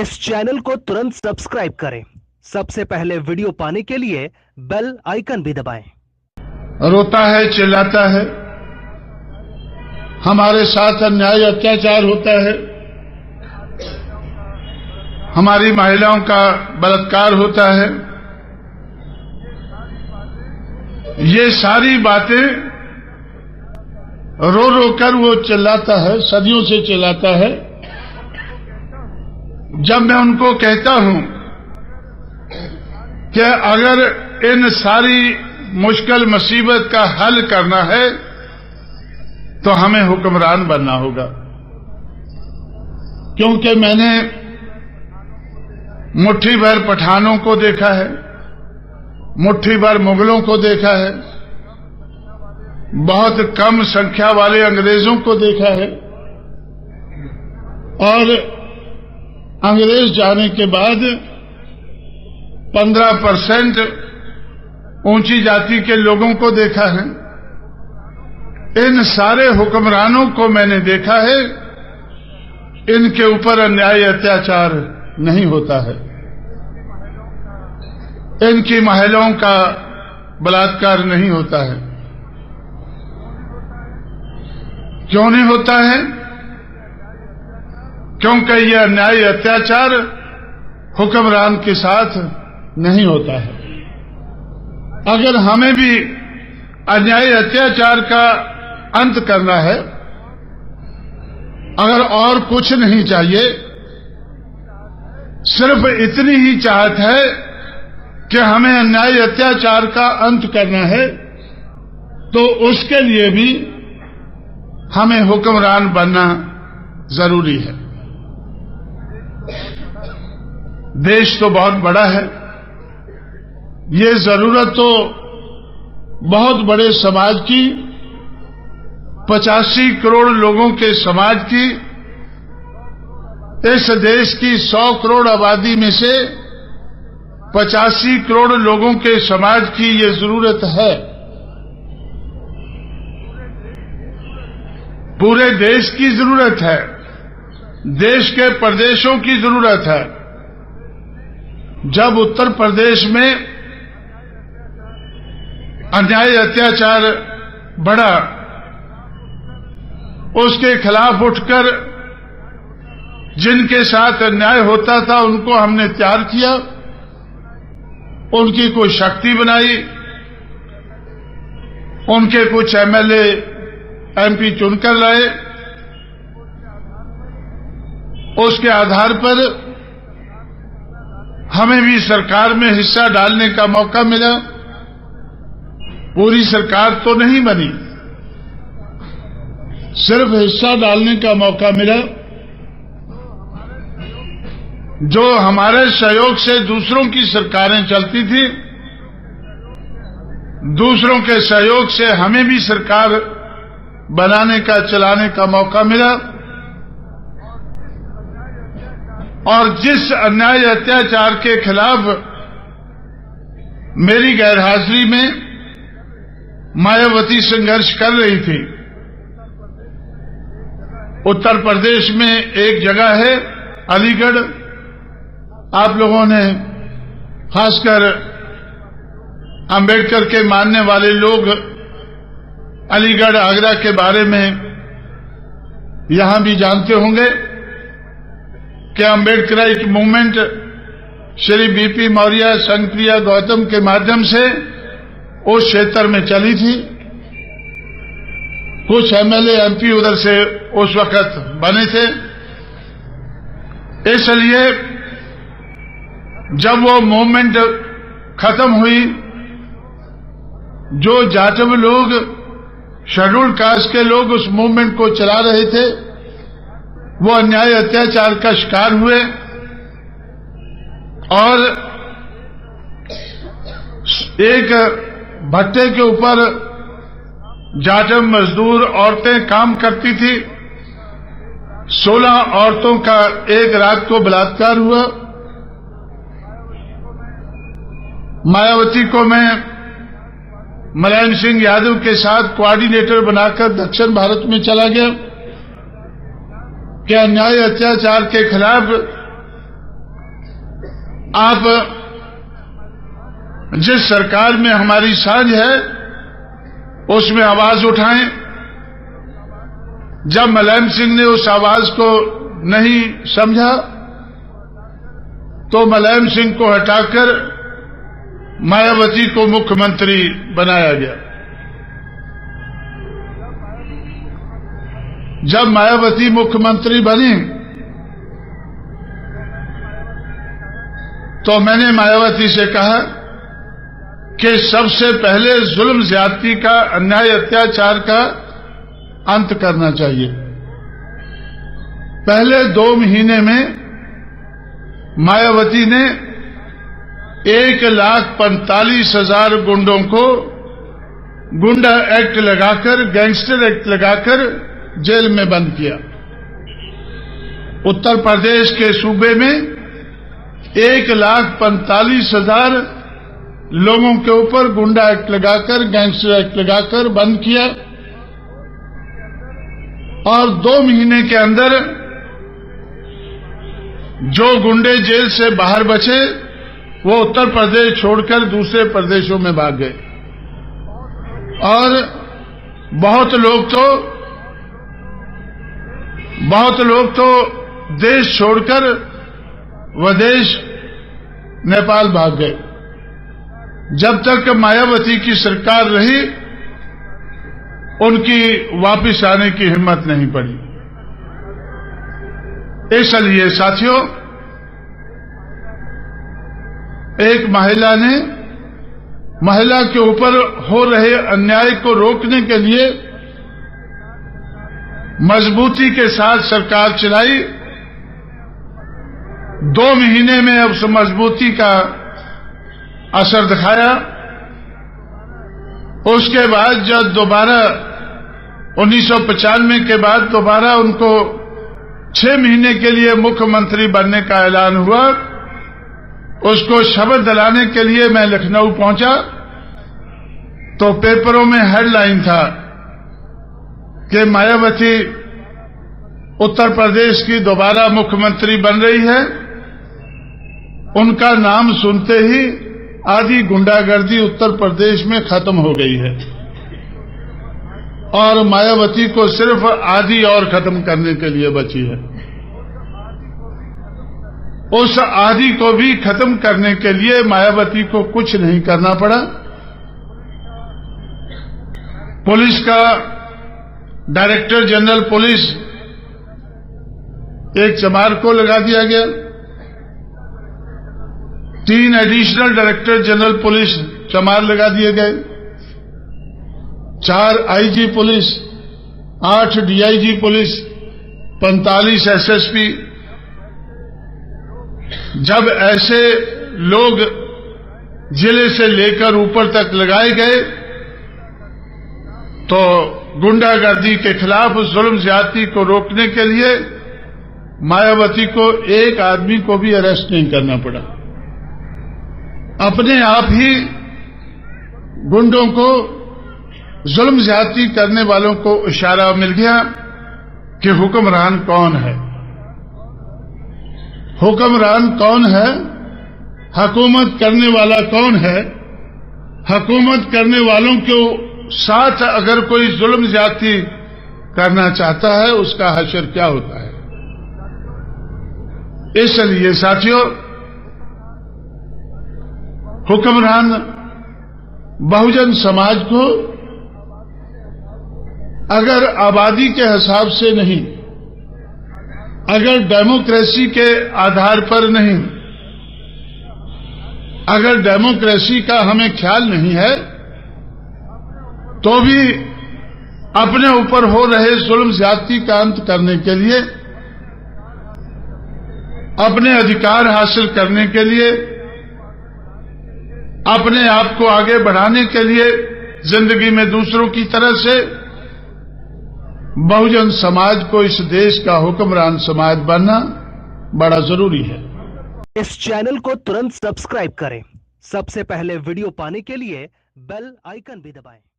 इस चैनल को तुरंत सब्सक्राइब करें। सबसे पहले वीडियो पाने के लिए बेल आइकन भी दबाएं। रोता है, चिल्लाता है, हमारे साथ अन्याय अत्याचार होता है, हमारी महिलाओं का बलात्कार होता है। ये सारी बातें रो रो कर वो चिल्लाता है, सदियों से चिल्लाता है। जब मैं उनको कहता हूं कि अगर इन सारी मुश्किल मुसीबत का हल करना है तो हमें हुक्मरान बनना होगा, क्योंकि मैंने मुट्ठी भर पठानों को देखा है, मुट्ठी भर मुगलों को देखा है, बहुत कम संख्या वाले अंग्रेजों को देखा है, और अंग्रेज जाने के बाद 15% ऊंची जाति के लोगों को देखा है। इन सारे हुक्मरानों को मैंने देखा है, इनके ऊपर अन्याय अत्याचार नहीं होता है, इनकी महिलाओं का बलात्कार नहीं होता है। क्यों नहीं होता है? क्योंकि यह अन्याय अत्याचार हुक्मरान के साथ नहीं होता है। अगर हमें भी अन्याय अत्याचार का अंत करना है, अगर और कुछ नहीं चाहिए, सिर्फ इतनी ही चाहत है कि हमें अन्याय अत्याचार का अंत करना है, तो उसके लिए भी हमें हुक्मरान बनना जरूरी है। देश तो बहुत बड़ा है, ये जरूरत तो बहुत बड़े समाज की, 85 करोड़ लोगों के समाज की, इस देश की 100 करोड़ आबादी में से 85 करोड़ लोगों के समाज की ये जरूरत है। पूरे देश की जरूरत है, देश के प्रदेशों की जरूरत है। जब उत्तर प्रदेश में अन्याय अत्याचार बढ़ा, उसके खिलाफ उठकर जिनके साथ अन्याय होता था उनको हमने तैयार किया, उनकी कोई शक्ति बनाई, उनके कुछ एमएलए एमपी चुनकर लाए। उसके आधार पर हमें भी सरकार में हिस्सा डालने का मौका मिला। पूरी सरकार तो नहीं बनी, सिर्फ हिस्सा डालने का मौका मिला। जो हमारे सहयोग से दूसरों की सरकारें चलती थी, दूसरों के सहयोग से हमें भी सरकार बनाने का, चलाने का मौका मिला। और जिस अन्याय अत्याचार के खिलाफ मेरी गैरहाजिरी में मायावती संघर्ष कर रही थी, उत्तर प्रदेश में एक जगह है अलीगढ़। आप लोगों ने, खासकर अंबेडकर के मानने वाले लोग, अलीगढ़ आगरा के बारे में यहां भी जानते होंगे कि अम्बेडकराइट मूवमेंट श्री बीपी मौर्य, संगप्रिया गौतम के माध्यम से उस क्षेत्र में चली थी। कुछ एमएलए एमपी उधर से उस वक्त बने थे। इसलिए जब वो मूवमेंट खत्म हुई, जो जाटव लोग, शेड्यूल्ड कास्ट के लोग उस मूवमेंट को चला रहे थे, वो अन्याय अत्याचार का शिकार हुए और एक भट्टे के ऊपर जाटव मजदूर औरतें काम करती थी। 16 औरतों का एक रात को बलात्कार हुआ। मायावती को मैं मुलायम सिंह यादव के साथ कोऑर्डिनेटर बनाकर दक्षिण भारत में चला गया कि अन्याय अत्याचार के खिलाफ आप जिस सरकार में हमारी साझ है उसमें आवाज उठाएं। जब मुलायम सिंह ने उस आवाज को नहीं समझा तो मुलायम सिंह को हटाकर मायावती को मुख्यमंत्री बनाया गया। जब मायावती मुख्यमंत्री बनी तो मैंने मायावती से कहा कि सबसे पहले जुल्म ज्यादती का, अन्याय अत्याचार का अंत करना चाहिए। पहले 2 महीने में मायावती ने 1,45,000 गुंडों को गुंडा एक्ट लगाकर, गैंगस्टर एक्ट लगाकर जेल में बंद किया। उत्तर प्रदेश के सूबे में 1,45,000 लोगों के ऊपर गुंडा एक्ट लगाकर, गैंगस्टर एक्ट लगाकर बंद किया और 2 महीने के अंदर जो गुंडे जेल से बाहर बचे वो उत्तर प्रदेश छोड़कर दूसरे प्रदेशों में भाग गए और बहुत लोग तो देश छोड़कर विदेश नेपाल भाग गए। जब तक मायावती की सरकार रही उनकी वापस आने की हिम्मत नहीं पड़ी। इसलिए साथियों, एक महिला के ऊपर हो रहे अन्याय को रोकने के लिए मजबूती के साथ सरकार चलाई। 2 महीने में अब उस मजबूती का असर दिखाया। उसके बाद जब दोबारा 1995 के बाद दोबारा उनको 6 महीने के लिए मुख्यमंत्री बनने का ऐलान हुआ, उसको शपथ दिलाने के लिए मैं लखनऊ पहुंचा तो पेपरों में हेडलाइन था कि मायावती उत्तर प्रदेश की दोबारा मुख्यमंत्री बन रही है। उनका नाम सुनते ही आधी गुंडागर्दी उत्तर प्रदेश में खत्म हो गई है और मायावती को सिर्फ आधी और खत्म करने के लिए बची है। उस आधी को भी खत्म करने के लिए मायावती को कुछ नहीं करना पड़ा। पुलिस का डायरेक्टर जनरल पुलिस एक चमार को लगा दिया गया। 3 एडिशनल डायरेक्टर जनरल पुलिस चमार लगा दिए गए। 4 IG police, 8 DIG police, 45 SSP. जब ऐसे लोग जिले से लेकर ऊपर तक लगाए गए तो गुंडागर्दी के खिलाफ जुल्म ज्यादती को रोकने के लिए मायावती को एक आदमी को भी अरेस्ट नहीं करना पड़ा। अपने आप ही गुंडों को, जुल्म ज्यादती करने वालों को इशारा मिल गया कि हुक्मरान कौन है। हुक्मरान कौन है, हुकूमत करने वाला कौन है, हुकूमत करने वालों के साथ अगर कोई जुल्म ज्यादती करना चाहता है उसका हश्र क्या होता है। इसलिए साथियों, हुक्मरान बहुजन समाज को अगर आबादी के हिसाब से नहीं, अगर डेमोक्रेसी के आधार पर नहीं, अगर डेमोक्रेसी का हमें ख्याल नहीं है तो भी अपने ऊपर हो रहे जुल्म ज्यादती का अंत करने के लिए, अपने अधिकार हासिल करने के लिए, अपने आप को आगे बढ़ाने के लिए जिंदगी में दूसरों की तरह से बहुजन समाज को, इस देश का हुक्मरान समाज बनना बड़ा जरूरी है। इस चैनल को तुरंत सब्सक्राइब करें। सबसे पहले वीडियो पाने के लिए बेल आइकन भी दबाएं।